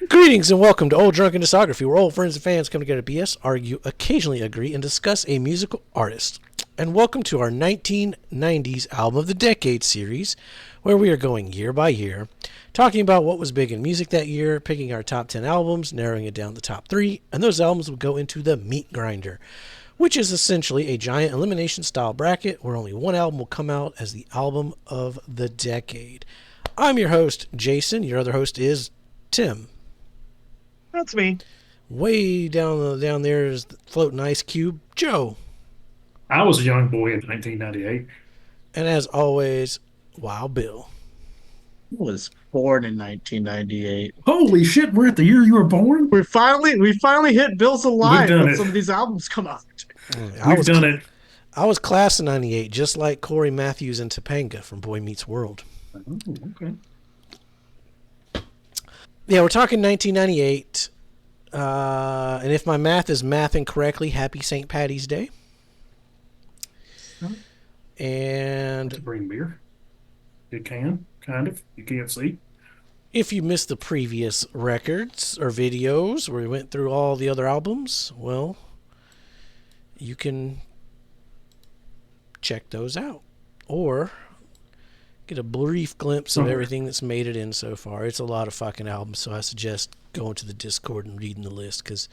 Greetings and welcome to Old Drunken Discography, where old friends and fans come together to BS, argue, occasionally agree, and discuss a musical artist. And welcome to our 1990s Album of the Decade series, where we are going year by year, talking about what was big in music that year, picking our top 10 albums, narrowing it down to the top 3, and those albums will go into the meat grinder, which is essentially a giant elimination-style bracket where only one album will come out as the Album of the Decade. I'm your host, Jason. Your other host is Tim. That's me. Way down there is the floating ice cube, Joe. I was a young boy in 1998. And as always, Wild Bill. I was born in 1998. Holy shit, we're at the year you were born? We finally hit Bill's alive done when it. some of these albums come out. We've done it. I was class of 98, just like Corey Matthews and Topanga from Boy Meets World. Oh, okay. Yeah, we're talking 1998. And if my math is mathing correctly, happy St. Patty's Day. And To bring beer. It can, kind of. You can't see. if you missed the previous records or videos where we went through all the other albums, well, you can check those out. Or get a brief glimpse of everything that's made it in so far. It's a lot of fucking albums, so I suggest going to the Discord and reading the list, because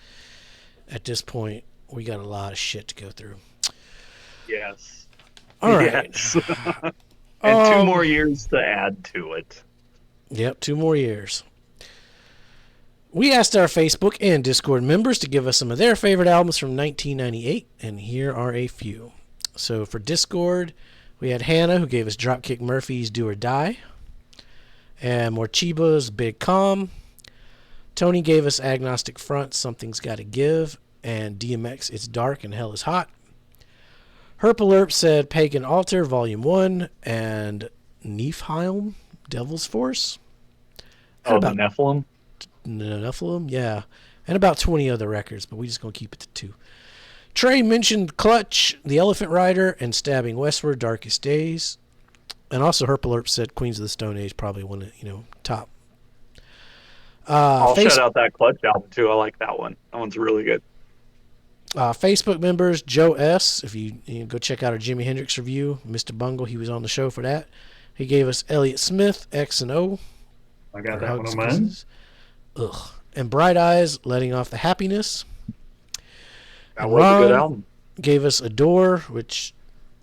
at this point, we got a lot of shit to go through. Yes. All right. Yes. And 2 more years to add to it. Yep, 2 more years. We asked our Facebook and Discord members to give us some of their favorite albums from 1998, and here are a few. So for Discord, we had Hannah, who gave us Dropkick Murphys' Do or Die, and Morchiba's Big Calm. Tony gave us Agnostic Front, Something's Gotta Give, and DMX, It's Dark and Hell is Hot. Herpalerp said Pagan Altar, Volume 1, and Nephilim, Devil's Force. And The Nephilim? Nephilim, yeah. And about 20 other records, but we just going to keep it to 2. Trey mentioned Clutch, The Elephant Rider, and Stabbing Westward, Darkest Days. And also Herpalerp said Queens of the Stone Age, probably one of, top. I'll shout out that Clutch album, too. I like that one. That one's really good. Facebook members, Joe S., if you go check out our Jimi Hendrix review, Mr. Bungle, he was on the show for that. He gave us Elliott Smith, X and O. I got that one on mine. Ugh. And Bright Eyes, Letting Off the Happiness. That was a good album. Gave us Adore, which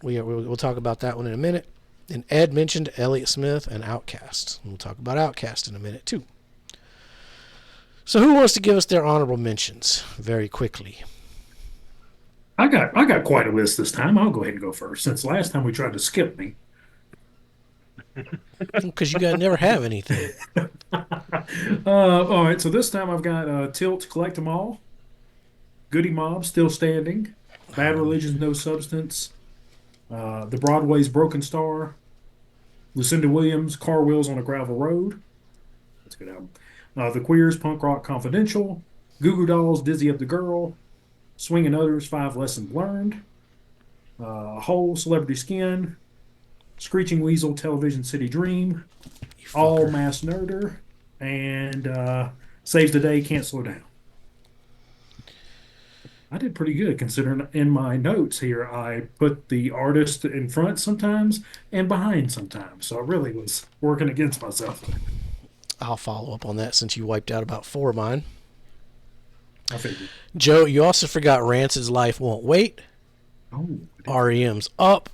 we'll talk about that one in a minute. And Ed mentioned Elliott Smith and Outkast. We'll talk about Outkast in a minute, too. So who wants to give us their honorable mentions very quickly? I got quite a list this time. I'll go ahead and go first, since last time we tried to skip me. Because you guys never have anything. All right, so this time I've got Tilt, Collect 'Em All, Goody Mob, Still Standing, Bad Religion's No Substance, The Broadway's Broken Star, Lucinda Williams, Car Wheels on a Gravel Road. That's a good album. The Queers, Punk Rock Confidential, Goo Goo Dolls, Dizzy Up the Girl, Swingin' Others, 5 Lessons Learned, Hole, Celebrity Skin, Screeching Weasel, Television City Dream, All Mass Nerder, and Saves the Day, Can't Slow Down. I did pretty good, considering in my notes here I put the artist in front sometimes and behind sometimes. So I really was working against myself. I'll follow up on that since you wiped out about 4 of mine. I figured. Joe, you also forgot Rancid's Life Won't Wait. Oh, R.E.M's Up.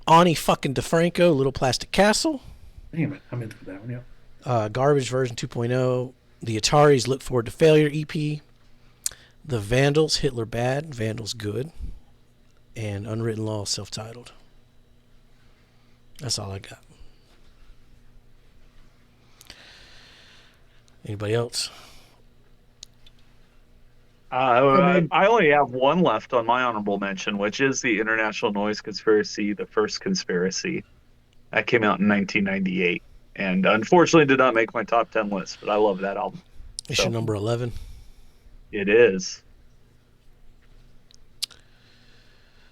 Ani fucking DeFranco, Little Plastic Castle. damn it. I meant to put that one, yeah. Garbage Version 2.0. The Ataris Look Forward to Failure EP. The Vandals, Hitler Bad, Vandals Good. And Unwritten Law, self-titled. That's all I got. Anybody else? I only have one left on my honorable mention, which is the International Noise Conspiracy, The First Conspiracy. That came out in 1998, and unfortunately did not make my top 10 list, but I love that album. Issue number 11. It is.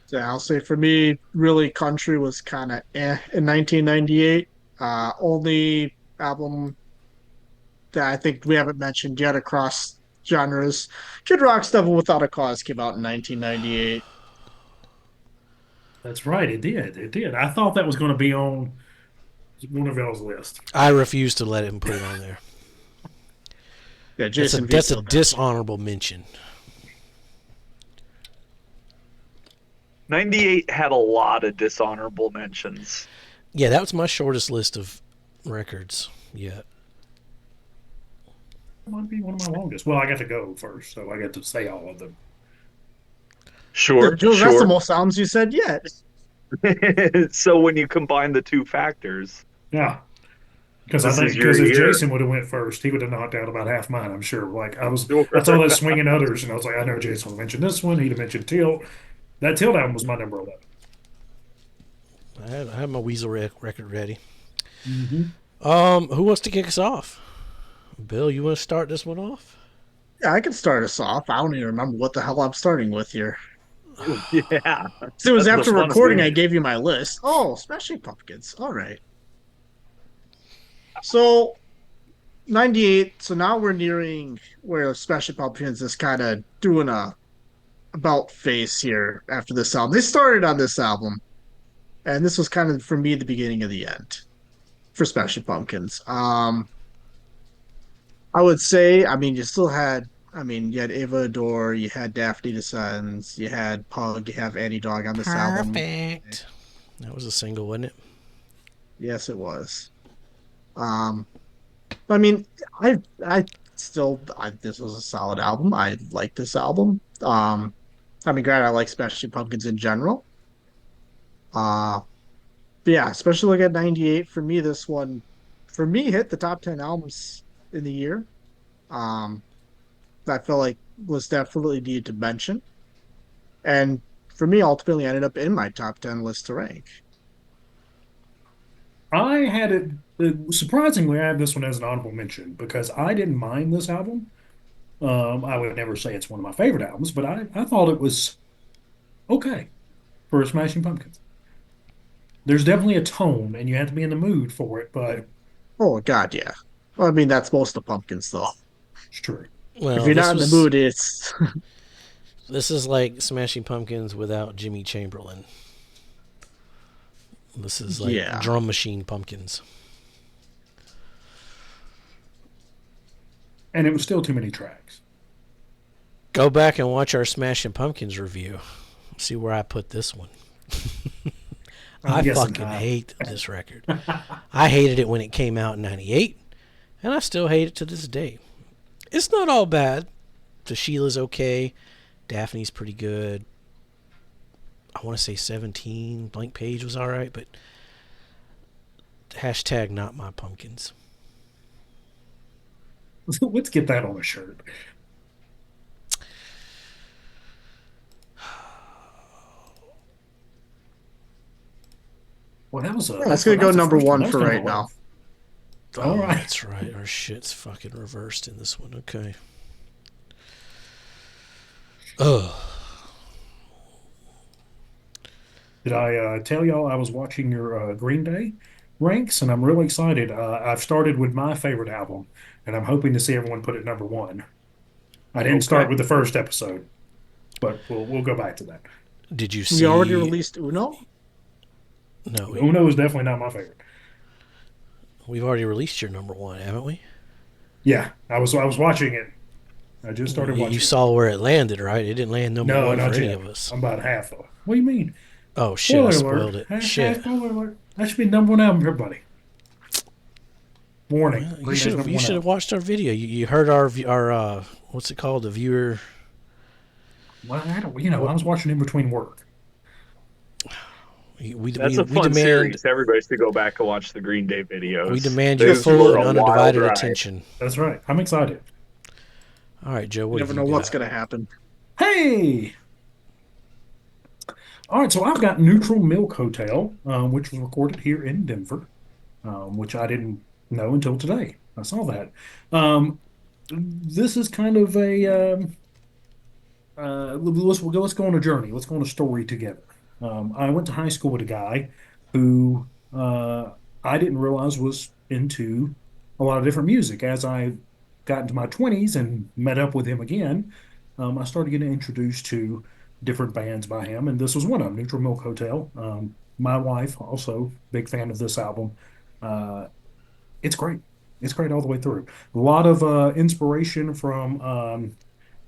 Yeah, I'll say for me, really, country was kind of in 1998. Only album that I think we haven't mentioned yet across genres. Kid Rock's Devil Without a Cause came out in 1998. That's right. It did. It did. I thought that was going to be on one of y'all's list. I refuse to let him put it on there. Yeah, Jason. That's a dishonorable mention. 98 had a lot of dishonorable mentions. Yeah, that was my shortest list of records yet. Might be one of my longest. Well, I got to go first, so I got to say all of them. Sure, That's the sure. most albums you said yet. So when you combine the two factors, Yeah. Because I think if Jason would have went first, he would have knocked out about half mine, I'm sure. Like I saw those swinging others, and I was like, I know Jason will mention this one. He'd have mentioned Tilt. That Tilt album was my number 11. I have my Weasel record ready. Mm-hmm. Who wants to kick us off? Bill, you want to start this one off? Yeah, I can start us off. I don't even remember what the hell I'm starting with here. yeah. So it was after recording, I gave you my list. Oh, Smashing Pumpkins. All right. So 98. So now we're nearing where Smashing Pumpkins is kind of doing a about face here after this album. They started on this album, and this was kind of for me the beginning of the end for Smashing Pumpkins. I would say, I mean, you still had, I mean, you had Ava Adore, you had Daphne Descends, you had Pug, you have Annie Dog on this album. Perfect. That was a single, wasn't it? Yes, it was. I mean, this was a solid album. I like this album. I mean, granted, I like Smashing Pumpkins in general. But yeah, especially like at 98, for me, this one, for me, hit the top 10 albums in the year. I felt like was definitely needed to mention. And for me, ultimately ended up in my top 10 list to rank. I had it, surprisingly, I had this one as an honorable mention because I didn't mind this album. I would never say it's one of my favorite albums, but I thought it was okay for Smashing Pumpkins. There's definitely a tone, and you have to be in the mood for it, but... Oh, God, yeah. Well, I mean, that's most of Pumpkins, though. It's true. Well, if you're not in the mood, it's... This is like Smashing Pumpkins without Jimmy Chamberlain. This is like Drum Machine Pumpkins. And it was still too many tracks. Go back and watch our Smashing Pumpkins review. See where I put this one. I fucking hate this record. I hated it when it came out in 98, and I still hate it to this day. It's not all bad. The Sheila's okay. Daphne's pretty good. I want to say 17, Blank Page was all right, but hashtag not my pumpkins. Let's get that on a shirt. Well, that was that's going to go number one for right now. All right. That's right. Our shit's fucking reversed in this one. Okay. Did I tell y'all I was watching your Green Day ranks, and I'm really excited. I've started with my favorite album, and I'm hoping to see everyone put it number one. I didn't start with the first episode, but we'll go back to that. Did you see? We already released Uno? No. Uno is definitely not my favorite. We've already released your number one, haven't we? Yeah, I was watching it. I just started watching. You saw where it landed, right? It didn't land number one for any of us. I'm about half though. What do you mean? Oh shit! I spoiled it. Shit. Spoiler alert. That should be number one album, everybody. Warning. Well, you should have watched our video. You heard our what's it called? The viewer. Well, I was watching in between work. That's a fun series. Everybody should go back and watch the Green Day videos. We demand your full and undivided attention. That's right. I'm excited. All right, Joe. You never know what's going to happen. Hey! All right, so I've got Neutral Milk Hotel, which was recorded here in Denver, which I didn't know until today. I saw that. This is kind of a... let's go on a journey. Let's go on a story together. I went to high school with a guy who I didn't realize was into a lot of different music. As I got into my 20s and met up with him again, I started getting introduced to different bands by him, and this was one of them, Neutral Milk Hotel. My wife, also big fan of this album. Uh, it's great. It's great all the way through. A lot of inspiration from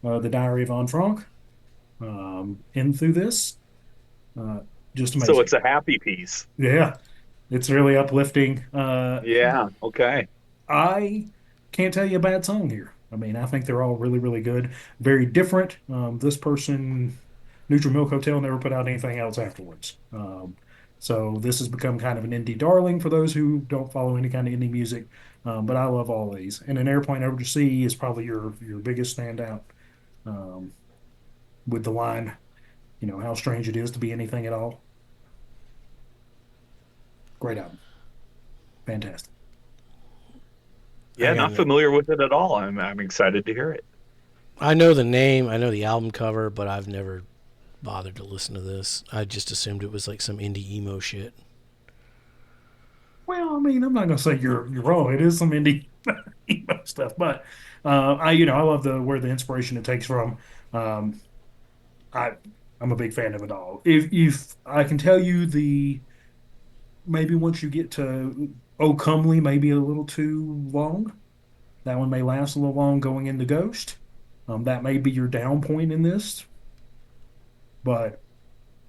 the Diary of Anne Frank in through this. Uh, just So amazing. it's a happy piece. Yeah, it's really uplifting. Yeah. Okay. I can't tell you a bad song here. I mean, I think they're all really, really good. Very different. This person, Neutral Milk Hotel, never put out anything else afterwards. So this has become kind of an indie darling for those who don't follow any kind of indie music. But I love all these. And An Airplane Over the Sea is probably your biggest standout. Um, with the line, how strange it is to be anything at all. Great album. Fantastic. Yeah, not familiar with it at all. I'm excited to hear it. I know the name, I know the album cover, but I've never bothered to listen to this. I just assumed it was like some indie emo shit. Well, I mean, I'm not gonna say you're wrong. It is some indie emo stuff, but I love the where the inspiration it takes from. Um, I I'm a big fan of it all. If I can tell you maybe once you get to Oh Comely, maybe a little too long. That one may last a little long going into Ghost. That may be your down point in this, but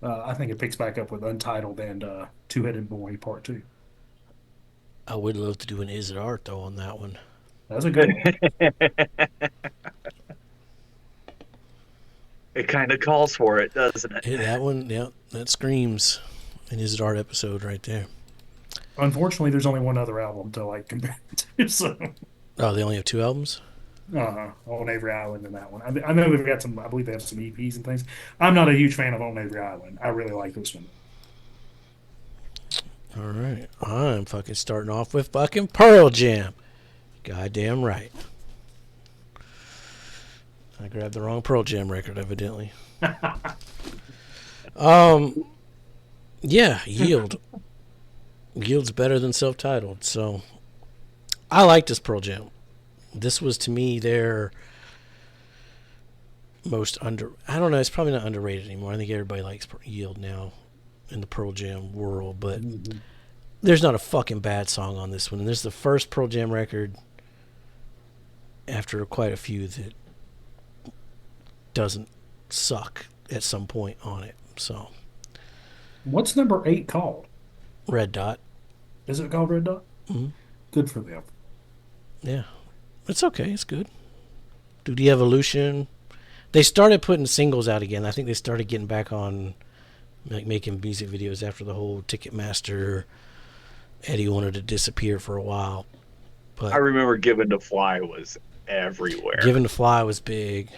I think it picks back up with Untitled and Two Headed Boy Part Two. I would love to do an Is It Art, though, on that one. That's a good one. It kind of calls for it, doesn't it? Hey, that one, yeah, that screams an Is It Art episode right there. Unfortunately, there's only one other album to like compare it to. So, Oh, they only have 2 albums? On Avery Island and that one. I know they've got some. I believe they have some EPs and things. I'm not a huge fan of On Avery Island. I really like this one. All right. I'm fucking starting off with fucking Pearl Jam. Goddamn right. I grabbed the wrong Pearl Jam record, evidently. Yeah, Yield. Yield's better than Self-Titled, so I like this Pearl Jam. This was, to me, their most I don't know, it's probably not underrated anymore. I think everybody likes Yield now in the Pearl Jam world, but there's not a fucking bad song on this one. And this is the first Pearl Jam record after quite a few that doesn't suck at some point on it. So, what's number 8 called? Red Dot. Is it called Red Dot? Mm-hmm. Good for them. Yeah, it's okay. It's good. Do the Evolution. They started putting singles out again. I think they started getting back on like making music videos after the whole Ticketmaster. Eddie wanted to disappear for a while. But I remember Given to Fly was everywhere. Given to Fly was big.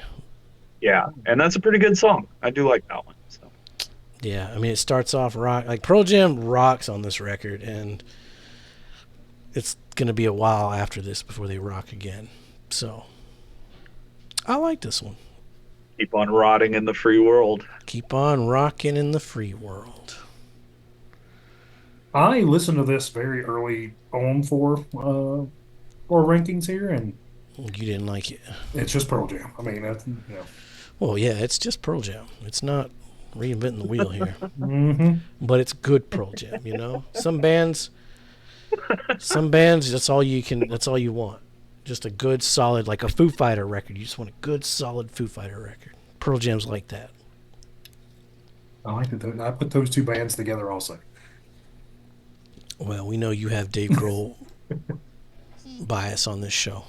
Yeah, and that's a pretty good song. I do like that one. So. Yeah, I mean, it starts off rock. Like, Pearl Jam rocks on this record, and it's going to be a while after this before they rock again. So, I like this one. Keep on rotting in the free world. Keep on rocking in the free world. I listened to this very early on for rankings here, and You didn't like it. it's just Pearl Jam. I mean, that's, Well, yeah, it's just Pearl Jam. It's not reinventing the wheel here. Mm-hmm. But it's good Pearl Jam, you know? Some bands, that's all you want. Just a good, solid, like a Foo Fighter record. You just want a good, solid Foo Fighter record. Pearl Jam's like that. I like it. I put those two bands together also. Well, we know you have Dave Grohl bias on this show.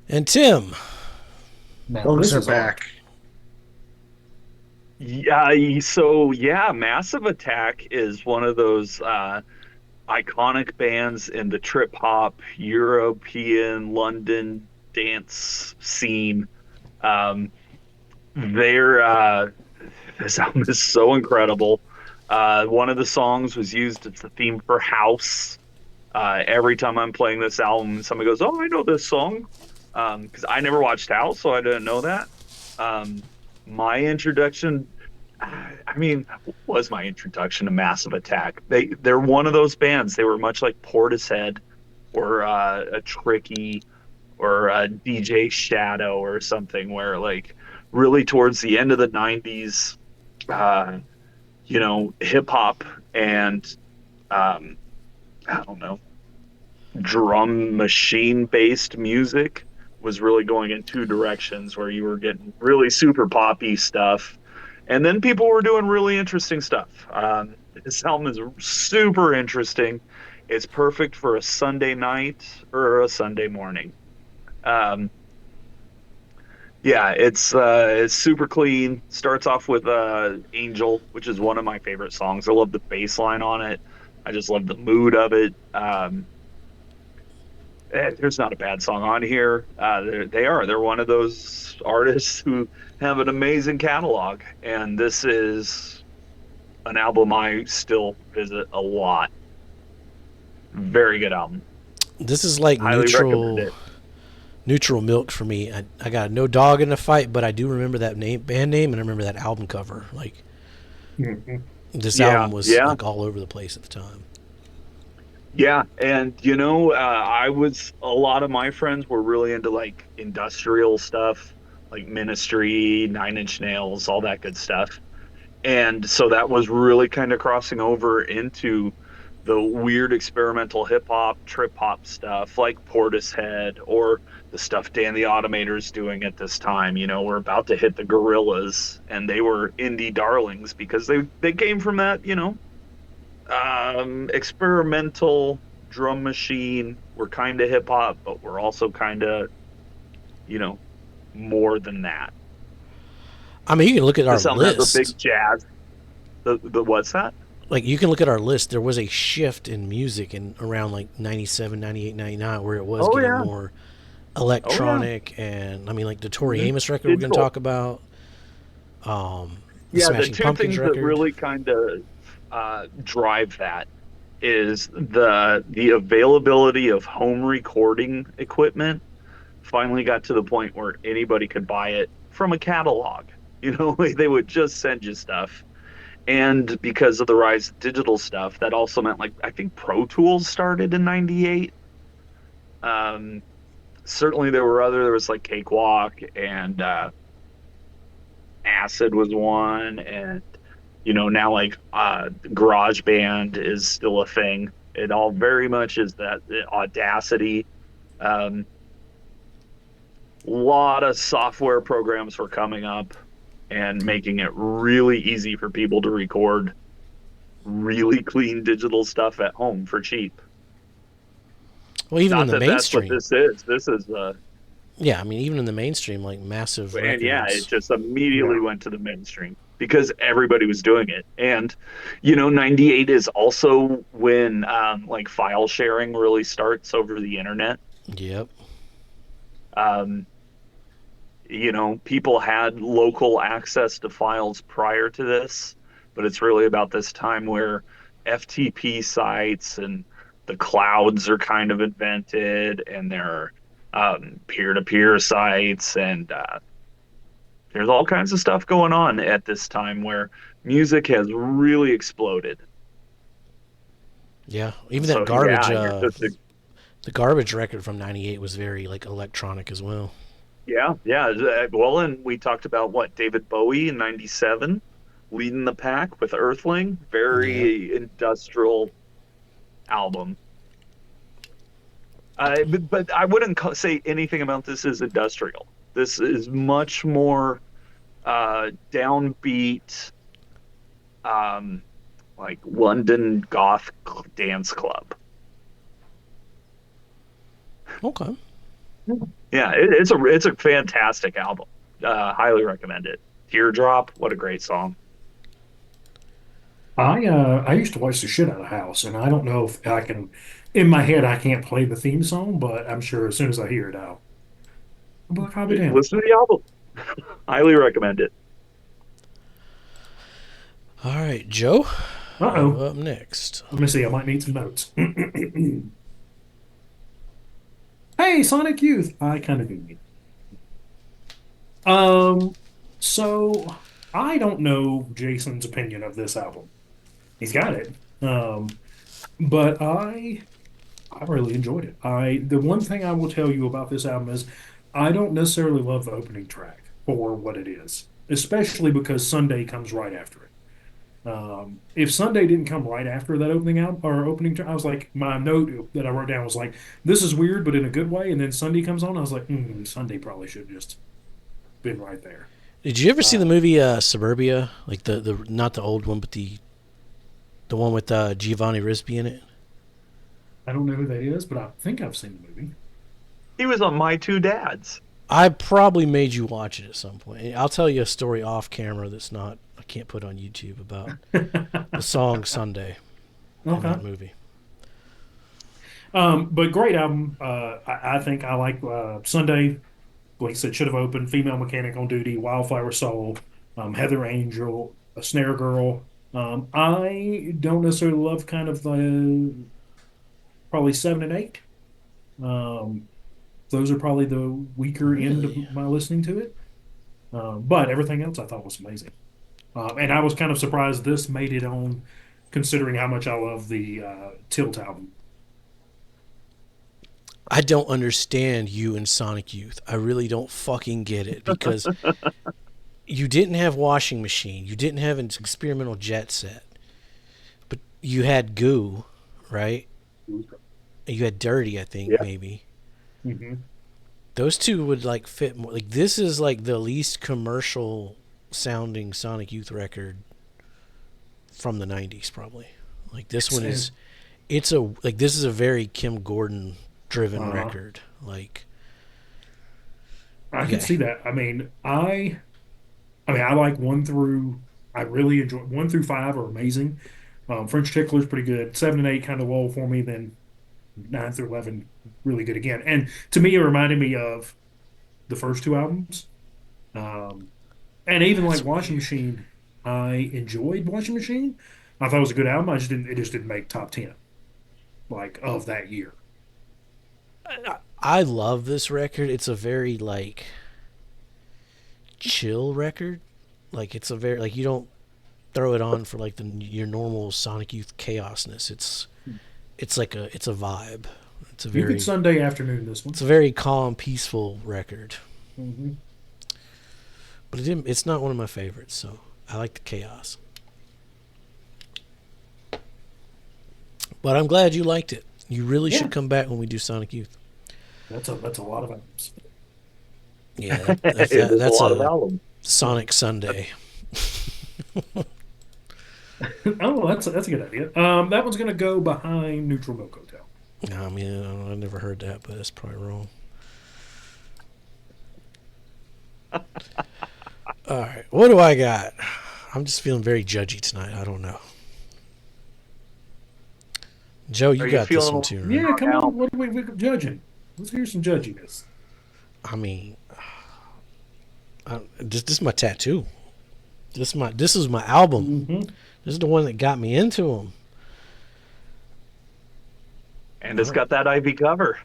And Tim. Now, Bonus are back. Yeah, so yeah, Massive Attack is one of those iconic bands in the trip hop European London dance scene. This album is so incredible. One of the songs was used as the theme for House. Every time I'm playing this album, somebody goes, "Oh, I know this song," because I never watched House, so I didn't know that. My introduction, I mean, was my introduction to Massive Attack. They're one of those bands. They were much like Portishead or a Tricky or a DJ Shadow or something, where like really towards the end of the '90s, uh, hip hop and um, I don't know, drum machine based music was really going in two directions, where you were getting really super poppy stuff, and then people were doing really interesting stuff. This album is super interesting. It's perfect for a Sunday night or a Sunday morning. Um, yeah, it's super clean. Starts off with Angel, which is one of my favorite songs. I love the bass line on it. I just love the mood of it. There's not a bad song on here. They're one of those artists who have an amazing catalog, and this is an album I still visit a lot. Very good album. This is like Highly recommend it. neutral milk for me. I got no dog in the fight, but I do remember that band name, and I remember that album cover. Like, this album was like all over the place at the time. Yeah, and a lot of my friends were really into like industrial stuff, like Ministry, Nine Inch Nails, all that good stuff. And so that was really kind of crossing over into the weird experimental hip hop, trip hop stuff like Portishead or the stuff Dan the Automator's doing at this time. We're about to hit the Gorillas, and they were indie darlings because they came from that, experimental drum machine. We're kind of hip hop, but we're also kind of, more than that. I mean, you can look at our list. Has a big jazz. The what's that? Like, you can look at our list. There was a shift in music in around like 97, 98, 99, where it was getting more electronic. And I mean, like the Tori Amos record we're going to talk about. The two things record. That really kind of drive that is the availability of home recording equipment finally got to the point where anybody could buy it from a catalog. They would just send you stuff. And because of the rise of digital stuff, that also meant, like, I think Pro Tools started in '98. Certainly there was like Cakewalk, and Acid was one, and now like GarageBand is still a thing. It all very much is that Audacity. Lot of software programs were coming up and making it really easy for people to record really clean digital stuff at home for cheap. Well, even in the mainstream, that's what this is. This is yeah. I mean, even in the mainstream, like massive. And records. Yeah, it just immediately went to the mainstream because everybody was doing it. And '98 is also when like file sharing really starts over the internet. Yep. People had local access to files prior to this, but it's really about this time where FTP sites and the clouds are kind of invented, and there are peer-to-peer sites, and there's all kinds of stuff going on at this time where music has really exploded. Yeah, even that garbage. The garbage record from '98 was very like electronic as well. Yeah. Well, and we talked about David Bowie in '97, leading the pack with Earthling. Very industrial album. But I wouldn't say anything about this as industrial. This is much more downbeat, like London goth dance club. Okay. Yeah, it's a fantastic album. Highly recommend it. Teardrop, what a great song. I used to watch the shit out of House, and I don't know if I can. In my head, I can't play the theme song, but I'm sure as soon as I hear it, I'll be like, "I'll be damned." Listen to the album. Highly recommend it. All right, Joe. Uh-oh. Up next. Let me see. I might need some notes. Hey, Sonic Youth. I kind of do need. So I don't know Jason's opinion of this album. He's got it. But I really enjoyed it. The one thing I will tell you about this album is I don't necessarily love the opening track for what it is, especially because Sunday comes right after it. If Sunday didn't come right after that opening album or opening track, I was like, my note that I wrote down was like, this is weird, but in a good way. And then Sunday comes on, I was like, Sunday probably should have just been right there. Did you ever see the movie Suburbia? Like the not the old one, but the one with Giovanni Ribisi in it? I don't know who that is, but I think I've seen the movie. He was on My Two Dads. I probably made you watch it at some point. I'll tell you a story off camera that's not I can't put on YouTube about the song Sunday in that movie. But great album. I think I like Sunday. Like I said, should have opened. Female Mechanic on Duty, Wildflower Soul, Heather Angel, A Snare Girl. I don't necessarily love kind of the probably 7 and 8. Those are probably the weaker end of my listening to it. But everything else I thought was amazing. And I was kind of surprised this made it on, considering how much I love the Tilt album. I don't understand you and Sonic Youth. I really don't fucking get it because you didn't have Washing Machine. You didn't have an experimental jet set. But you had Goo, right? You had Dirty, I think, maybe. Mm-hmm. Those two would like fit more. Like this is like the least commercial sounding Sonic Youth record from the 90s, probably. Like this one is, this is a very Kim Gordon driven record. Like I can see that. I mean, I like 1 through. I really enjoy 1 through 5 are amazing. French Tickler's pretty good. 7 and 8 kind of low for me. Then 9 through 11 really good again. And to me, it reminded me of the first 2 albums. And even like Washing Machine, I enjoyed Washing Machine. I thought it was a good album. It just didn't make top 10 like of that year. I love this record. It's a very like chill record. Like it's a very like you don't throw it on for like your normal Sonic Youth chaosness. It's a vibe. It's a very good Sunday afternoon. This one. It's a very calm, peaceful record. Mm-hmm. But it's not one of my favorites. So I like the chaos. But I'm glad you liked it. You really should come back when we do Sonic Youth. That's a lot of albums. Yeah, that's a lot of albums. Sonic Sunday. Oh, that's a good idea. That one's gonna go behind Neutral Milk Hotel. I mean, I never heard that, but that's probably wrong. All right, what do I got? I'm just feeling very judgy tonight. I don't know. Joe, you got this one too, right? Yeah, come on. What are we judging? Let's hear some judginess. I mean, this is my tattoo. This is my album. Mm-hmm. This is the one that got me into them. And it's got that Ivy cover.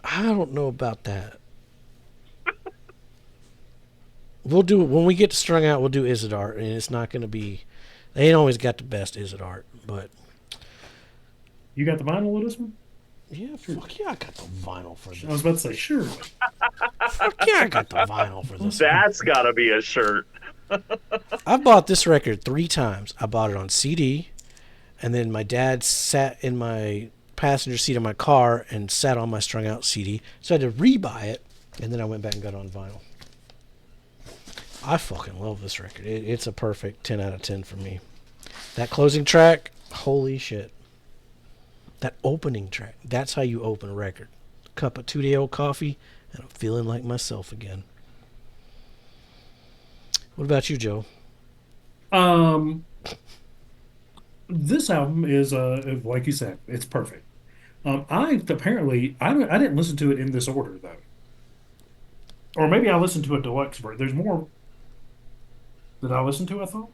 I don't know about that. We'll do it when we get to Strung Out. We'll do Is It Art, and it's not going to be. They ain't always got the best Is It Art, but you got the vinyl with this one? Yeah, fuck yeah, I got the vinyl for this. I was about to say, sure. Fuck yeah, I got the vinyl for this. That's got to be a shirt. I bought this record 3 times. I bought it on CD, and then my dad sat in my passenger seat of my car and sat on my Strung Out CD, so I had to rebuy it, and then I went back and got it on vinyl. I fucking love this record. It's a perfect 10 out of 10 for me. That closing track, holy shit. That opening track, that's how you open a record. A cup of 2-day-old coffee, and I'm feeling like myself again. What about you, Joe? This album is, like you said, it's perfect. I didn't listen to it in this order, though. Or maybe I listened to a deluxe version. There's more that I listened to, I thought.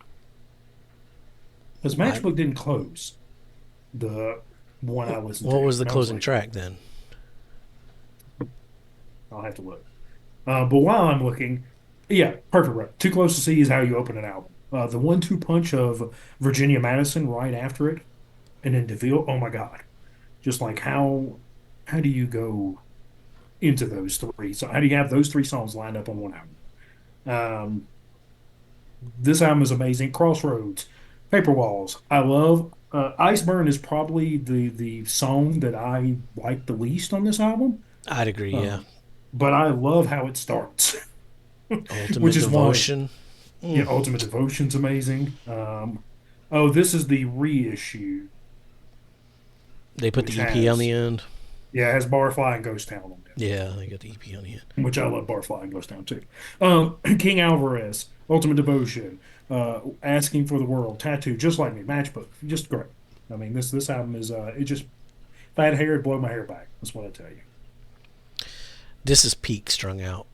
Because Matchbook didn't close the one I listened to. What was the closing track then? I'll have to look. But while I'm looking, Yeah, perfect. Right. Too Close to See is how you open an album. The 1-2 punch of Virginia Madison right after it, and then DeVille. Oh my God! Just like how do you go into those three? So how do you have those three songs lined up on one album? Um, this album is amazing. Crossroads, Paper Walls. I love Iceburn is probably the song that I like the least on this album. I'd agree. Yeah. Um, but I love how it starts, which Ultimate is why Devotion. yeah, Ultimate Devotion's amazing. Oh, this is the reissue, They put which the EP on has the end. yeah, it has Barfly and Ghost Town on it, Yeah, they got the EP on the end. which I love Barfly and Ghost Town too. King Alvarez, Ultimate Devotion, Asking for the World, Tattoo, Just Like Me, Matchbook, just great. I mean, this album is it just if I had hair, it'd blow my hair back. That's what I tell you. This is peak strung out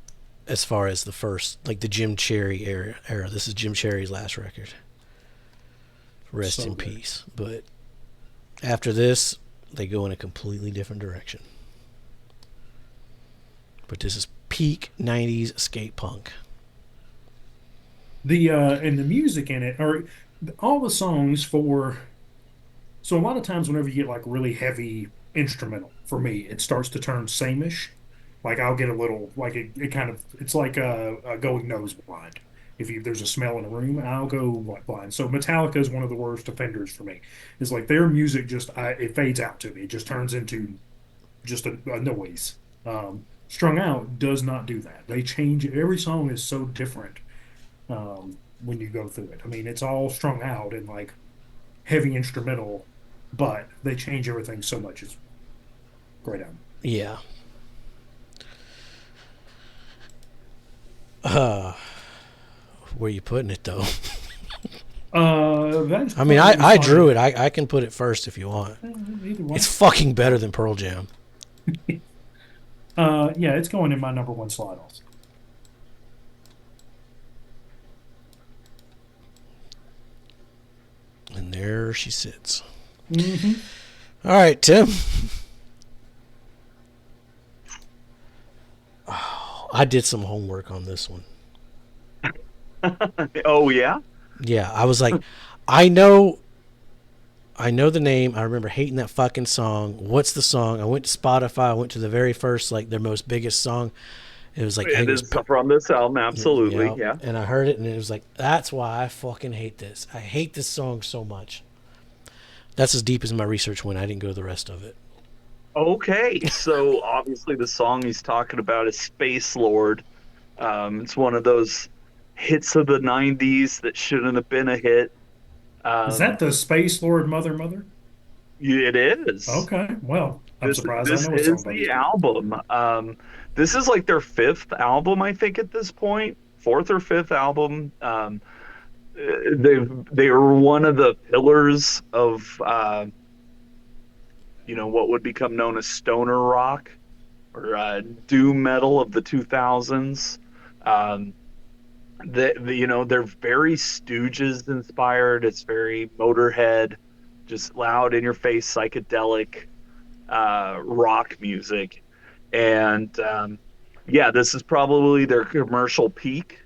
as far as the first, like the Jim Cherry era. This is Jim Cherry's last record. Rest So in good. peace. But after this, they go in a completely different direction. But this is peak 90s skate punk. The and the music in it, or all the songs for. So a lot of times, whenever you get like really heavy instrumental, for me, it starts to turn sameish. Like I'll get a little like it kind of it's like going nose blind. If you there's a smell in a room, I'll go like blind. So Metallica is one of the worst offenders for me. It's like their music just it fades out to me. It just turns into just a noise. Strung Out does not do that. They change every song is so different when you go through it. I mean, it's all strung out and like heavy instrumental, but they change everything so much. It's great album. Yeah. Uh, where you putting it though? That's I mean, probably I fine. drew it. I can put it first if you want. Either way. It's fucking better than Pearl Jam. Yeah, it's going in my number one slot also. And there she sits. Hmm. All right, Tim. Oh, I did some homework on this one. Oh yeah. Yeah, I was like, I know the name. I remember hating that fucking song. What's the song? I went to Spotify. I went to the very first, like their most biggest song. It was like, I think It it was is from this album, absolutely. yeah. Yeah. And I heard it, and it was like, that's why I fucking hate this. I hate this song so much. That's as deep as my research went. I didn't go the rest of it. Okay, so obviously the song he's talking about is Space Lord. It's one of those hits of the 90s that shouldn't have been a hit. Is Um, that the Space Lord Mother Mother? it is. Okay, well, I'm surprised I This know a song is by these the people. album. This is like their fifth album, I think, at this point, fourth or fifth album. They were one of the pillars of what would become known as stoner rock or doom metal of the 2000s. Um, they're very Stooges inspired. It's very Motorhead, just loud in your face psychedelic rock music. And yeah, this is probably their commercial peak.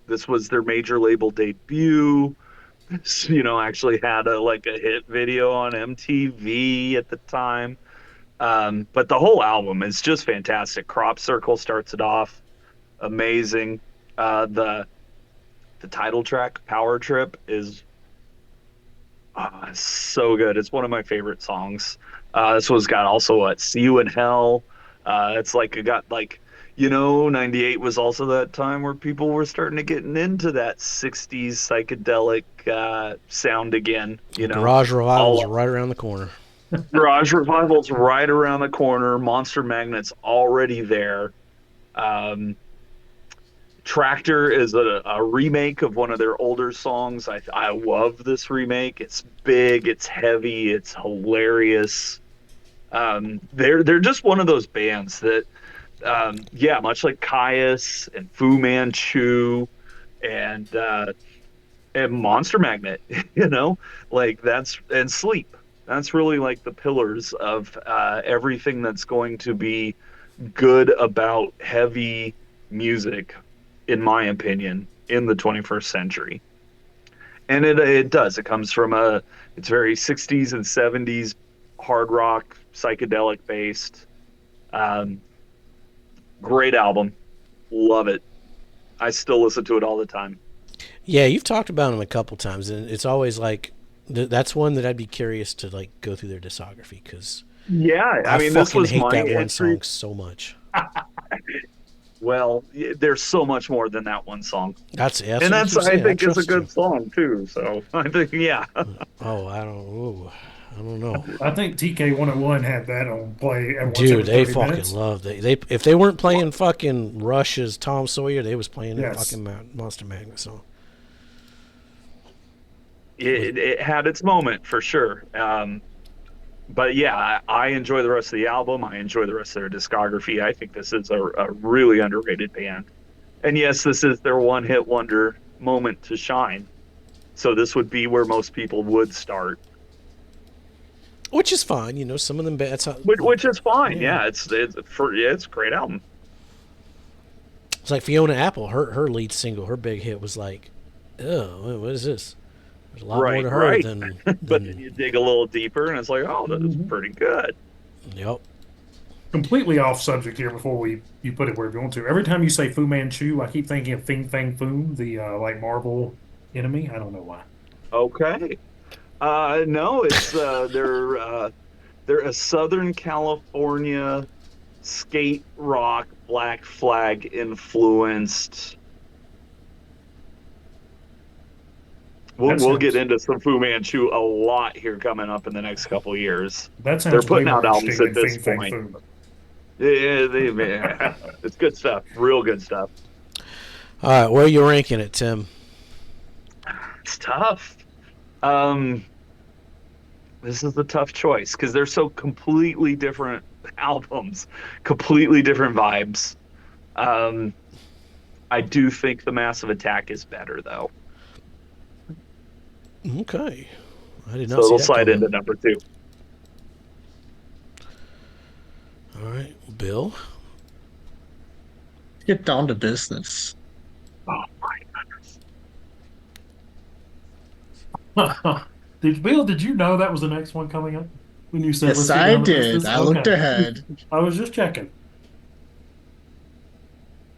This was their major label debut. This, actually had a hit video on MTV at the time. But the whole album is just fantastic. Crop Circle starts it off amazing. The title track, Power Trip, is so good. It's one of my favorite songs. This one's got also See You in Hell. It's like it got like 98 was also that time where people were starting to get into that 60s psychedelic sound again. Garage Revival's all right around the corner. Garage Revival's right around the corner. Monster Magnet's already there. Um, Tractor is a remake of one of their older songs. I love this remake. It's big, it's heavy, it's hilarious. They're just one of those bands that, yeah, much like Caius and Fu Manchu and Monster Magnet, like and Sleep. That's really like the pillars of everything that's going to be good about heavy music in my opinion, in the 21st century. And it does. It comes from it's very 60s and 70s hard rock, psychedelic based. Um, Great album. Love it. I still listen to it all the time. Yeah, you've talked about them a couple times, and it's always like that's one that I'd be curious to like go through their discography because Yeah, I mean, this fucking was hate my that one entry. song so much. Well, there's so much more than that one song, That's and what that's keep I saying. think is a trust you. good song too. So I think yeah. Oh, I don't know. I think TK 101 had that on play at once Dude, every they 30 fucking minutes. love they if they weren't playing fucking Rush's Tom Sawyer, they was playing Yes. fucking Monster Magnet song. It had its moment for sure. But yeah, I enjoy the rest of the album. I enjoy the rest of their discography. I think this is a really underrated band. And yes, this is their one-hit wonder moment to shine. So this would be where most people would start, Which is fine, you know. Some of them, that's how, which is fine. Yeah. Yeah, it's a great album. it's like Fiona Apple. Her lead single, her big hit was like, oh, what is this? There's a lot more to her Right. than. But then you dig a little deeper, and it's like, oh, that's pretty good. Yep. Completely off subject here before you put it where you want to. Every time you say Fu Manchu, I keep thinking of Fing Fang Foom, the like Marvel enemy. I don't know why. Okay. No, it's they're a Southern California skate rock Black Flag influenced. We'll get into some Fu Manchu a lot here coming up in the next couple of years. That sounds They're putting way out more albums interesting at than this Fing Fang point. Foom. Yeah, it's good stuff. Real good stuff. All right, where are you ranking it, Tim? It's tough. This is a tough choice because they're so completely different albums, completely different vibes. I do think the Massive Attack is better though, Okay, I did so not see it'll that slide coming. into number 2. All right, Bill. Get down to business. Oh my Bill, did you know that was the next one coming up when you said Yes, let's get I down to did. business? I looked Okay. ahead. I was just checking.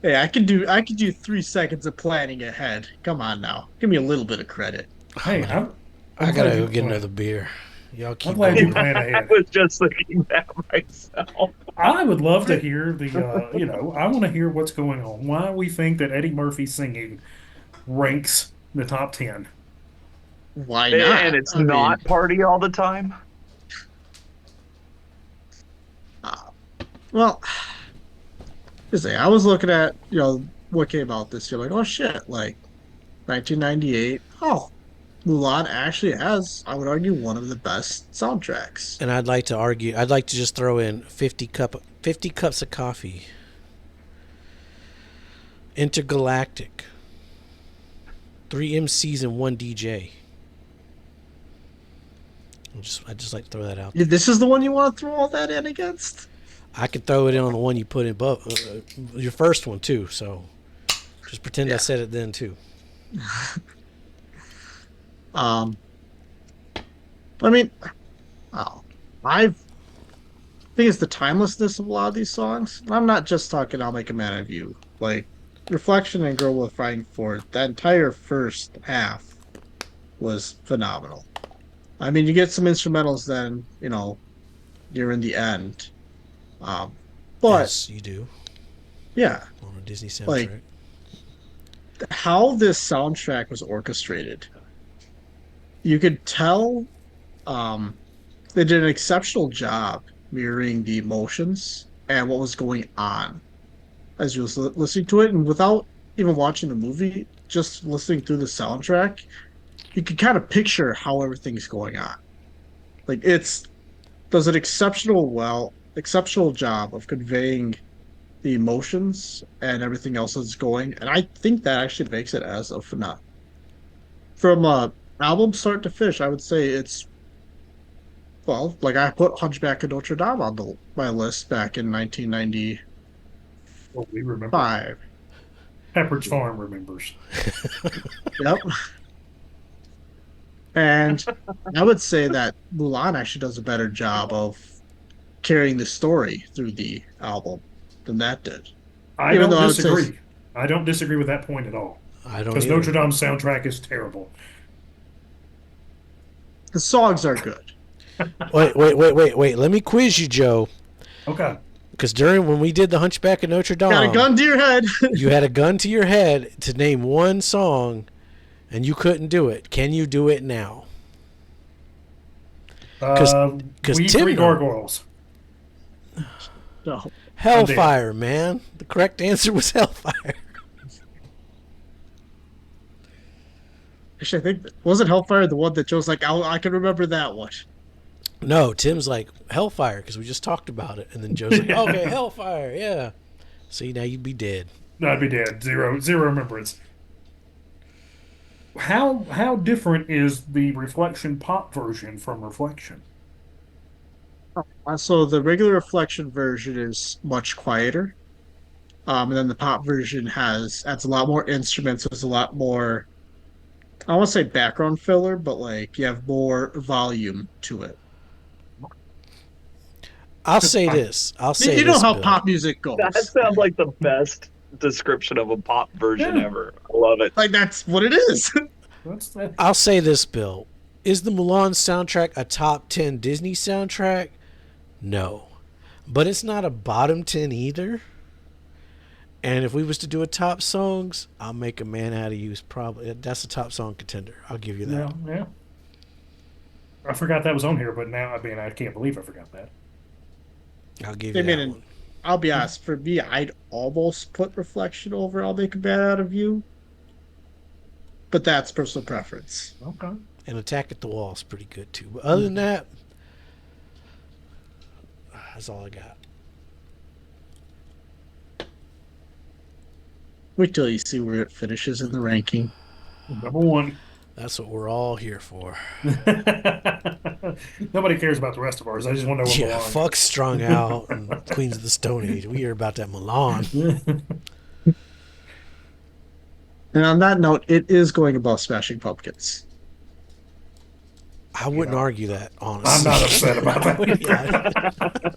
Hey, I could do 3 seconds of planning ahead. Come on now. Give me a little bit of credit. Hey, I I'm gotta glad go you get plan. another beer. Y'all keep I'm glad you going. plan I ahead. was just thinking that myself. I would love to hear I want to hear what's going on. Why we think that Eddie Murphy singing ranks in the top 10. Why And not? it's I mean, not party all the time. well, just say I was looking at what came out this year. Like, oh shit, like 1998. Oh, Mulan actually has, I would argue, one of the best soundtracks. And I'd like to just throw in 50 cups of coffee. Intergalactic. 3 MCs and 1 DJ. I just like to throw that out. This is the one you want to throw all that in against? I could throw it in on the one you put in above your first one too. So just pretend I said it then too. I mean, oh, I think it's the timelessness of a lot of these songs. I'm not just talking I'll Make a Man of You. Like, Reflection and Girl With Fighting For It, that entire first half was phenomenal. I mean, you get some instrumentals then, you're in the end. But, Yes, you do. yeah, On a Disney soundtrack. Like, how this soundtrack was orchestrated, you could tell they did an exceptional job mirroring the emotions and what was going on as you was listening to it, and without even watching the movie, just listening through the soundtrack, you could kind of picture how everything's going on. Like, does an exceptional job of conveying the emotions and everything else that's going, and I think that actually makes it as a phenomenon. From album start to finish, I would say it's, well, like I put Hunchback of Notre Dame on my list back in 1995. Well, we remember. Pepperidge Farm remembers. Yep. And I would say that Mulan actually does a better job of carrying the story through the album than that did. I Even don't though I would say disagree. I don't disagree with that point at all. I don't Because either. Notre Dame's soundtrack is terrible. the songs are good. Wait. Let me quiz you, Joe. Okay. Because when we did the Hunchback of Notre Dame, Got a gun to your head. you had a gun to your head to name one song, and you couldn't do it. Can you do it now? We Tim Three Gargoyles. No. Hellfire, man. The correct answer was Hellfire. Actually, I think wasn't Hellfire the one that Joe's like, I can remember that one. No, Tim's like Hellfire because we just talked about it, and then Joe's like, okay, Hellfire, yeah. See, now you'd be dead. No, I'd be dead. Zero remembrance. How different is the Reflection pop version from Reflection? So the regular Reflection version is much quieter. And then the pop version adds a lot more instruments. There's a lot more, I won't say background filler, but like you have more volume to it. I'll say this. You know how Bill. pop music goes. That sounds like the best description of a pop version ever. I love it. Like that's what it is. I'll say this, Bill. Is the Mulan soundtrack a top 10 Disney soundtrack? No. But it's not a bottom 10 either. And if we was to do a top songs, I'll make A Man Out of You's probably. That's a top song contender. I'll give you that. Yeah. I forgot that was on here, but now, I can't believe I forgot that. I'll give you that one. I'll be honest, for me, I'd almost put Reflection over I'll Make a Man Out of You. But that's personal preference. Okay. And Attack at the Wall is pretty good too. But other than that, that's all I got. Wait till you see where it finishes in the ranking. Number one. That's what we're all here for. Nobody cares about the rest of ours. I just want to know what belongs. Fuck Strung Out and Queens of the Stone Age. We hear about that Milan. And on that note, it is going above Smashing Pumpkins. I wouldn't argue that, honestly. I'm not upset about that.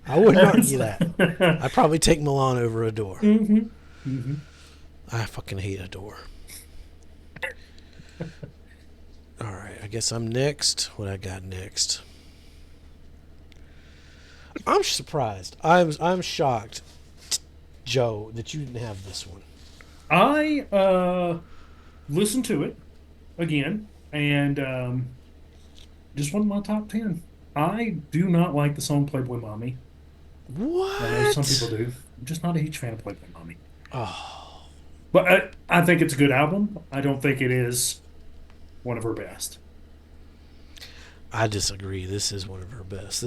I wouldn't argue that. I'd probably take Milan over Adore. I fucking hate Adore. All right, I guess I'm next. What I got next? I'm surprised. I'm shocked, Joe, that you didn't have this one. I listened to it again, and just one of my top 10. I do not like the song Playboy Mommy. What? I know some people do. I'm just not a huge fan of Playboy Mommy. Oh. But I think it's a good album. I don't think it is one of her best. I disagree. This is one of her best.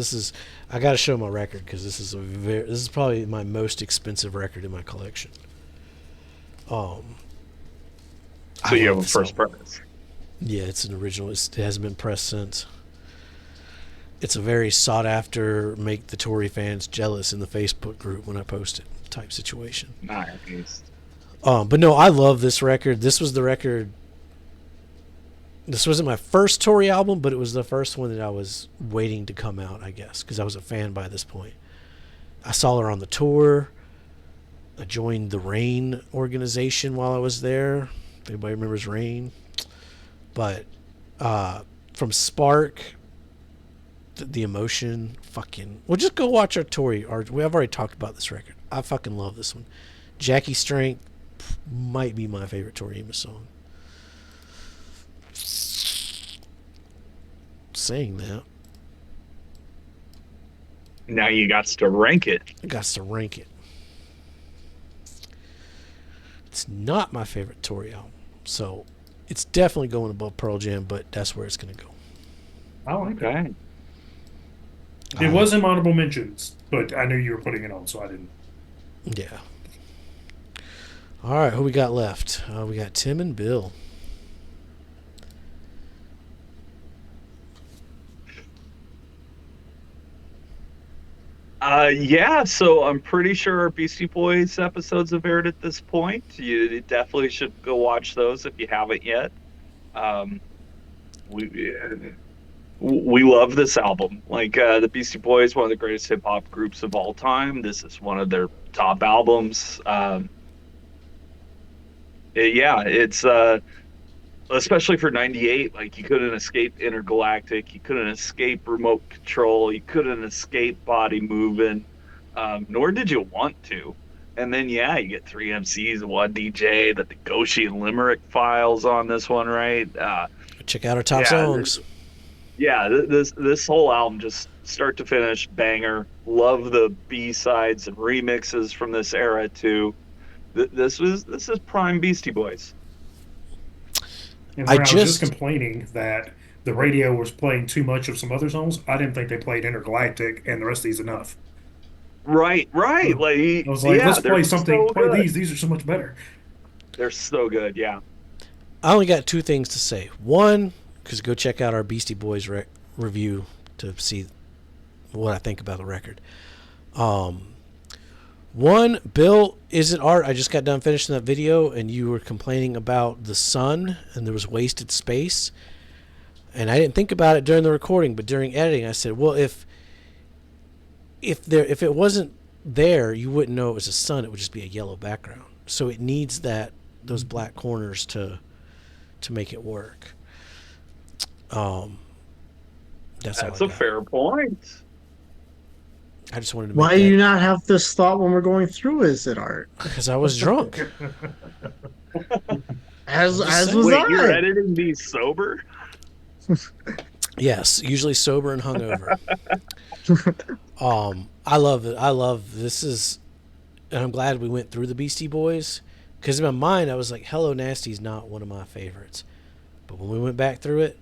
I got to show my record because this is probably my most expensive record in my collection. So you have a first press? Yeah, it's an original. It hasn't been pressed since. It's a very sought after, make the Tori fans jealous in the Facebook group when I post it type situation. Nice. But no, I love this record. This was the record. This wasn't my first Tori album, but it was the first one that I was waiting to come out, I guess, because I was a fan by this point. I saw her on the tour. I joined the RAIN organization while I was there. If anybody remembers RAIN. But from Spark, the emotion, fucking... Well, just go watch our Tori. I've already talked about this record. I fucking love this one. Jackie Strength might be my favorite Tori Amos song. Saying that, now you got to rank it. I got to rank it. It's not my favorite Tori album, so it's definitely going above Pearl Jam, but that's where it's going to go. I like that. Okay. It was in honorable mentions, but I knew you were putting it on, so I didn't. Yeah. All right, who we got left? We got Tim and Bill. Yeah, so I'm pretty sure our Beastie Boys episodes have aired at this point. You definitely should go watch those if you haven't yet. Um, we we love this album. Like the Beastie Boys, one of the greatest hip hop groups of all time. This is one of their top albums. Yeah, it's especially for 98, like you couldn't escape Intergalactic, you couldn't escape Remote Control, you couldn't escape Body Moving, nor did you want to. And then yeah, you get three MCs and one DJ, the Goshi and Limerick files on this one, right? Check out our top yeah, songs. This whole album, just start to finish, banger. Love the B-sides and remixes from this era too. This is prime Beastie Boys. And I was just complaining that the radio was playing too much of some other songs. I didn't think they played Intergalactic and the rest of these enough. Right. Like I was like, yeah, let's play something. So play good. these. These are so much better. They're so good. Yeah. I only got two things to say. One, because go check out our Beastie Boys review to see what I think about the record. One, Bill, is it art? I just got done finishing that video, and you were complaining about the sun, and there was wasted space. And I didn't think about it during the recording, but during editing, I said, well, if it wasn't there, you wouldn't know it was a sun. It would just be a yellow background. So it needs those black corners to make it work. That's a fair point. I just wanted to. Why do you not have this thought when we're going through? Is it art? Because I was drunk. as was Wait, I. you're editing these sober? Yes, usually sober and hungover. I love it. I love this is, and I'm glad we went through the Beastie Boys, because in my mind I was like, Hello Nasty is not one of my favorites, but when we went back through it,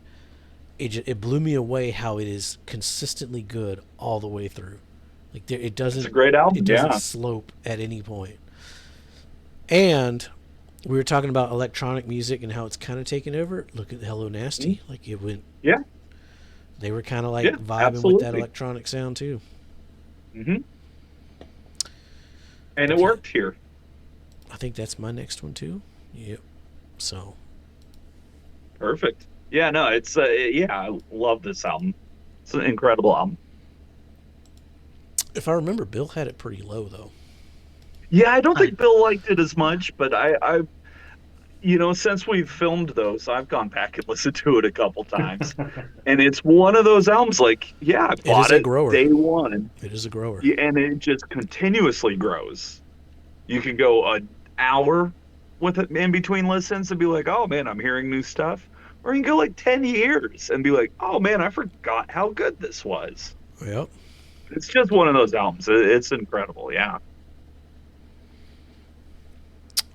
it blew me away how it is consistently good all the way through. Like it doesn't. It's a great album. It doesn't slope at any point. And we were talking about electronic music and how it's kind of taken over. Look at Hello Nasty. Mm-hmm. Like it went. Yeah. They were kind of like vibing absolutely. with that electronic sound too. Mm-hmm. And it worked here. I think that's my next one too. Yep. So. Perfect. Yeah. No. It's I love this album. It's an incredible album. If I remember, Bill had it pretty low though. Yeah, I don't think Bill liked it as much, but I since we've filmed those, I've gone back and listened to it a couple times, and it's one of those albums. Like, yeah, I bought it day one. It is a grower, and it just continuously grows. You can go an hour with it in between listens and be like, "Oh man, I'm hearing new stuff," or you can go like 10 years and be like, "Oh man, I forgot how good this was." Yep. It's just one of those albums. It's incredible, yeah.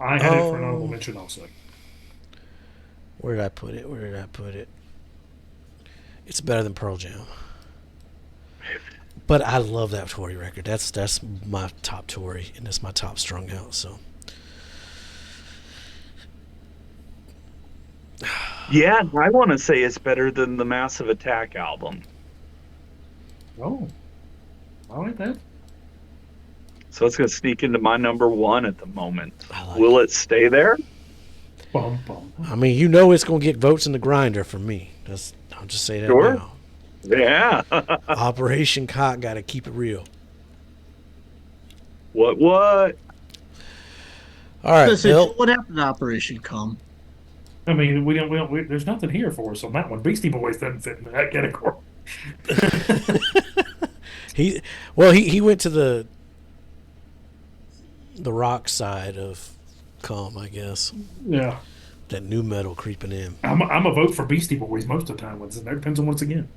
I had it for an honorable mention also. Where did I put it? It's better than Pearl Jam. But I love that Tori record. That's my top Tori, and that's my top Strung Out. So. Yeah, I want to say it's better than the Massive Attack album. Oh. I like that. So it's going to sneak into my number one at the moment. Like Will it stay there? Bum, bum. I mean, it's going to get votes in the grinder from me. I'll just say that now. Yeah. Operation Cock got to keep it real. What? All right, Listen, Bill. what happened to Operation Come? I mean, we don't. There's nothing here for us on that one. Beastie Boys doesn't fit in that category. He went to the rock side of Come, I guess. Yeah. That new metal creeping in. I'm a vote for Beastie Boys most of the time. It depends on what's again.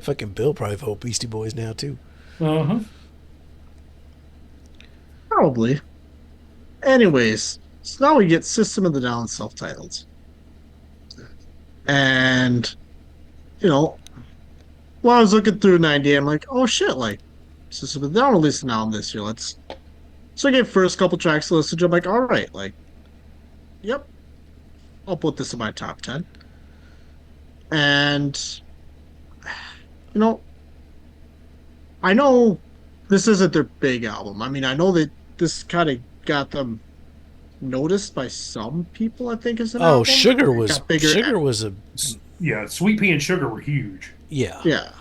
Fucking Bill probably vote Beastie Boys now too. Uh-huh. Probably. Anyways, so now we get System of the Down self-titled. And, when I was looking through 90, I'm like, oh shit, like, System of the Down released an album this year. So I get first couple tracks to listen to. I'm like, all right, like, yep, I'll put this in my top 10. And, I know this isn't their big album. I mean, I know that this kind of got them noticed by some people. I think is an Oh, album. It got bigger. Sugar was a Yeah, Sweet Pea and Sugar were huge. yeah. Yeah.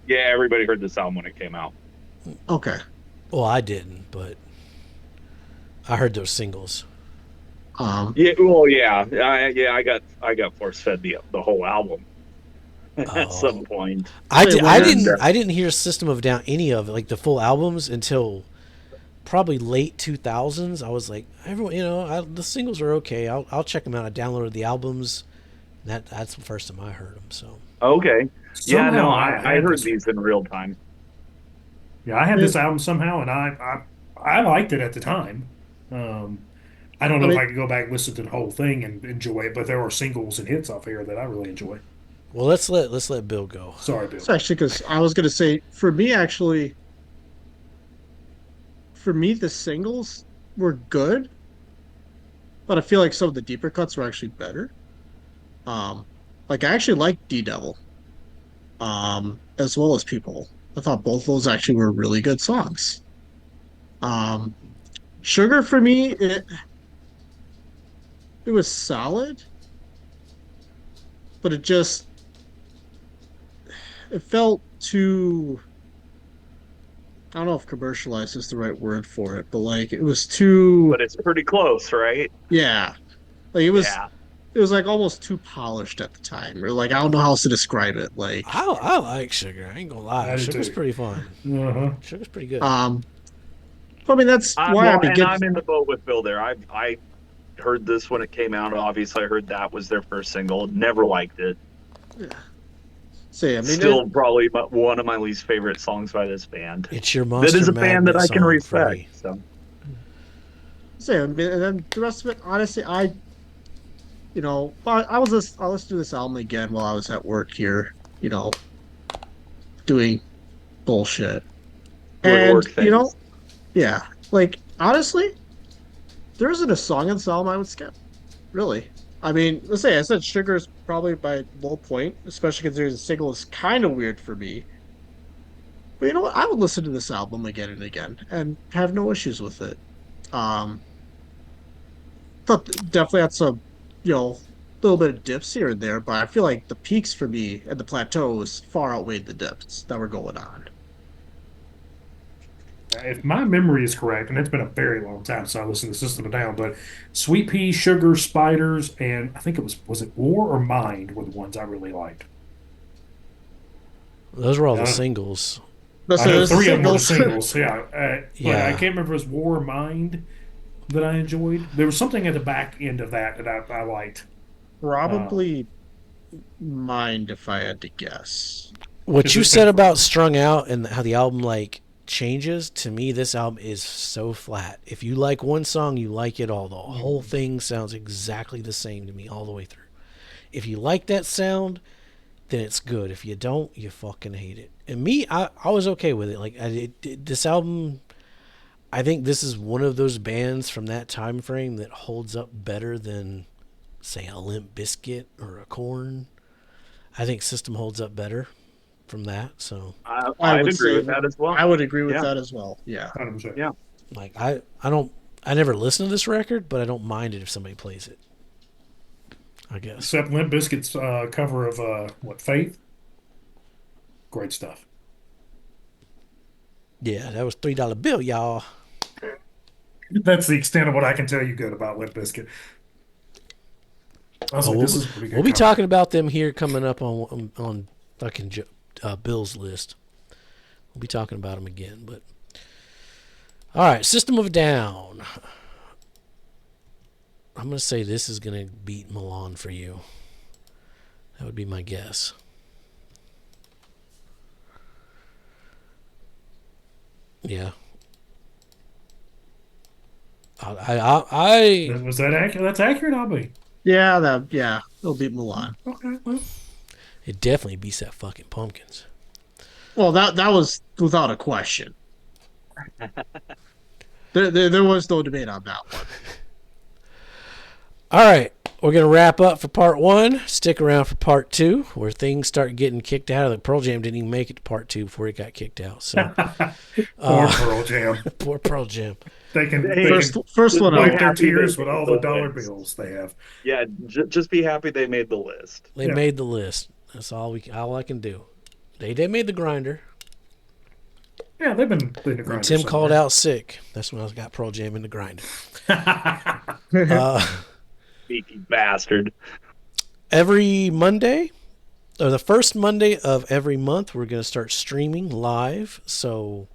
Yeah, everybody heard this album when it came out. Okay. Well, I didn't, but I heard those singles. Yeah, well, yeah, I got force fed the whole album at some point. I And, didn't hear System of a Down any of it, like the full albums, until probably late 2000s. I was like, everyone, the singles are okay. I'll check them out. I downloaded the albums. That's the first time I heard them. So okay, yeah, no, Somehow I heard these in real time. Yeah, I had this album somehow, and I liked it at the time. I don't know if I could go back and listen to the whole thing and enjoy it, but there are singles and hits off here that I really enjoy. well, let's let Bill go. Sorry, Bill. It's actually because I was gonna say for me, the singles were good, but I feel like some of the deeper cuts were actually better. Like I actually liked D Devil, as well as People. I thought both those actually were really good songs. Sugar for me, it was solid, but it felt too. I don't know if commercialized is the right word for it, but like it was too. But it's pretty close, right? Yeah, like it was. Yeah. It was like almost too polished at the time, or like I don't know how else to describe it. Like I like Sugar. I ain't gonna lie. Sugar's pretty fun. Sugar's pretty good. I mean that's why well, and I'm in the boat with Bill there. I heard this when it came out. Obviously, I heard that was their first single. Never liked it. Yeah. See, I mean, still probably one of my least favorite songs by this band. It's your Monster That is a band that I can respect. Me. So. See, I mean, and then the rest of it, honestly, I I'll listen to this album again while I was at work here, doing bullshit. And, yeah, like, honestly, there isn't a song in this album I would skip, really. I mean, let's say I said Sugar is probably my low point, especially considering the single is kind of weird for me. But you know what? I would listen to this album again and again and have no issues with it. Thought definitely had some, little bit of dips here and there, but I feel like the peaks for me and the plateaus far outweighed the dips that were going on. If my memory is correct, and it's been a very long time since I listened to System of a Down, but Sweet Pea, Sugar, Spiders, and I think was it War or Mind were the ones I really liked. Those were all the singles. I know three of them were the singles, yeah. But I can't remember if it was War or Mind that I enjoyed. There was something at the back end of that I liked. Probably Mind, if I had to guess. What you said about Strung Out and how the album changes, to me this album is so flat. If you like one song, you like it all. The whole thing sounds exactly the same to me all the way through. If you like that sound, then it's good. If you don't, you fucking hate it. And me, I was okay with it. This album, I think this is one of those bands from that time frame that holds up better than, say, a Limp Bizkit or a Korn. I think System holds up better from that. So I would agree with that as well. I would agree with that as well. Yeah. 100%. Yeah. Like I never listen to this record, but I don't mind it if somebody plays it. I guess. Except Limp Bizkit's cover of Faith? Great stuff. Yeah, that was $3 bill, y'all. That's the extent of what I can tell you good about Limp Bizkit. We'll be talking about them here coming up on fucking Bill's list. We'll be talking about them again, but all right, System of a Down. I'm gonna say this is gonna beat Milan for you. That would be my guess. Yeah. Was that accurate? That's accurate, I'll be. Yeah, it'll beat Milan. Okay, well. It definitely beats that fucking Pumpkins. Well, that was without a question. There was no debate on that one. All right, We're going to wrap up for part 1. Stick around for part 2, where things start getting kicked out. The Pearl Jam didn't even make it to part 2 before it got kicked out. So Poor Pearl Jam. Poor Pearl Jam. They can first one wipe out. their tears with all the dollar bills they have. Yeah, just be happy they made the list. They made the list. That's all I can do. They made the grinder. Yeah, they've been the grinder. When Tim called out sick, that's when I got Pearl Jam in the grinder. Sneaky bastard. Every Monday, or the first Monday of every month, we're going to start streaming live. So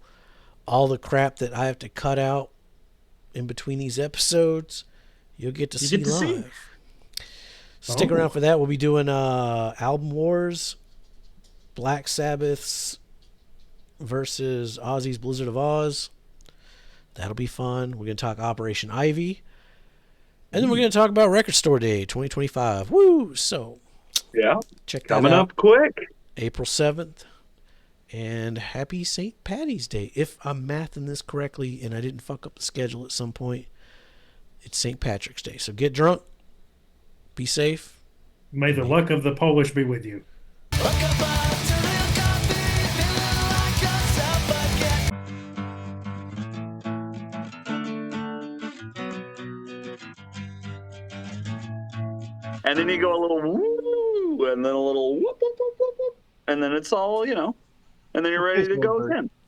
all the crap that I have to cut out in between these episodes, you'll get to see live. Stick around for that. We'll be doing Album Wars, Black Sabbath's versus Ozzy's Blizzard of Oz. That'll be fun. We're going to talk Operation Ivy. And then we're going to talk about Record Store Day 2025. Woo! So, yeah, check that coming out. Up quick. April 7th. And happy St. Patty's Day. If I'm mathing this correctly and I didn't fuck up the schedule at some point, it's St. Patrick's Day. So get drunk. Be safe. May the luck of the Polish be with you. And then you go a little woo, and then a little whoop, whoop, whoop, whoop, whoop, and then it's all, and then you're ready to go again.